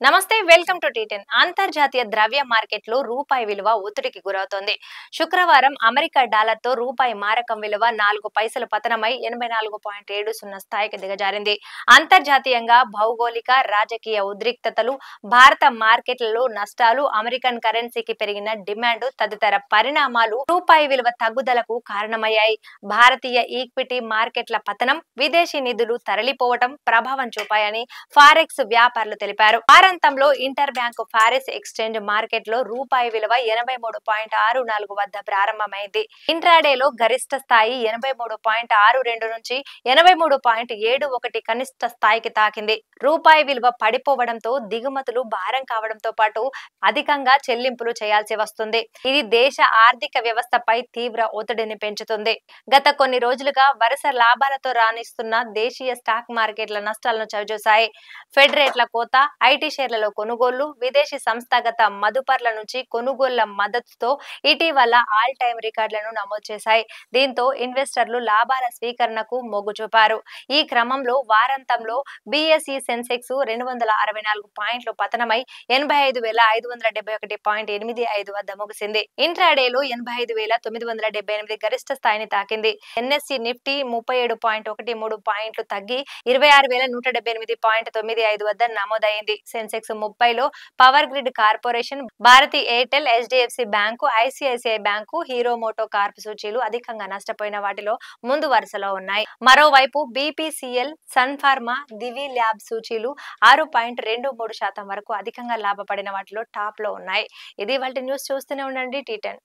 నమస్తే welcome to టీ10 అంతర్జాతీయ ద్రవ్య మార్కెట్లో రూపాయి విలువ ఒత్తిడికి గురవుతోంది. శుక్రవారం అమెరికా డాలర్తో రూపాయి మారకం విలువ 4 పైసలు పతనమై 84.70 స్థాయికి దిగజారింది. అంతర్జాతీయంగా భౌగోళిక రాజకీయ ఉద్రిక్తతలు, భారత మార్కెట్లలో నష్టాలు, అమెరికన్ కరెన్సీకి పెరిగిన డిమాండ్ తదితర పరిణామాలు రూపాయి విలువ తగ్గుదలకు కారణమయ్యాయి. భారతీయ ఈక్విటీ మార్కెట్ల పతనం, విదేశీ నిధులు తరలిపోవటం ప్రభావం చూపాయని ఫారెక్స్ వ్యాపారులు తెలిపారు. వారాంతంలో inter bank forex exchange market లో రూపాయి విలువ 83.64 వద్ద ప్రారంభమైంది. ఇంట్రాడేలో గరిష్ట స్థాయి 83.62 నుంచి 83.71 కనిష్ట స్థాయికి తాకింది. రూపాయి విలువ పడిపోవడంతో దిగుమతులు భారం కావడంతో పాటు అధికంగా చెల్లింపులు చేయాల్సి వస్తుంది. ఇది దేశ ఆర్థిక వ్యవస్థపై తీవ్ర ఒత్తిడిని పెంచుతుంది. గత కొన్ని రోజులుగా వరుస లాభాలతో రాణిస్తున్న దేశీయ స్టాక్ మార్కెట్ల నష్టాలను చవిచూశాయి. ఫెడ్ రేట్ల కోత, ఐటీ షేర్లలో కొనుగోళ్లు, విదేశీ సంస్థాగత మదుపర్ల నుంచి కొనుగోళ్ల మద్దతుతో ఇటీవల ఆల్ టైమ్ రికార్డులను నమోదు చేశాయి. దీంతో ఇన్వెస్టర్లు లాభాల స్వీకరణకు మొగ్గు చూపారు. ఈ క్రమంలో వారాంతంలో బీఎస్ఈ సెన్సెక్స్ 264 పాయింట్లు పతనమై 85,571.85 వద్ద ముగిసింది. ఇంట్రాడేలో 85,978 గరిష్ట స్థాయిని తాకింది. ఎన్ఎస్ఈ నిఫ్టీ 37.13 పాయింట్లు తగ్గి 26,178.95 వద్ద నమోదైంది. సెన్సెక్స్ 30లో పవర్ గ్రిడ్ కార్పొరేషన్, భారతి ఎయిర్టెల్, హెచ్డిఎఫ్సి బ్యాంకు, ఐసిఐసిఐ బ్యాంకు, హీరో మోటో కార్ప్ సూచీలు అధికంగా నష్టపోయిన వాటిలో ముందు వరుసలో ఉన్నాయి. మరోవైపు బీపీసీఎల్, సన్ ఫార్మా, దివి ల్యాబ్ సూచీలు 6.23% వరకు అధికంగా లాభపడిన వాటిలో టాప్ లో ఉన్నాయి. ఇది ఇవాల్టి న్యూస్. చూస్తూనే ఉండండి టీ10.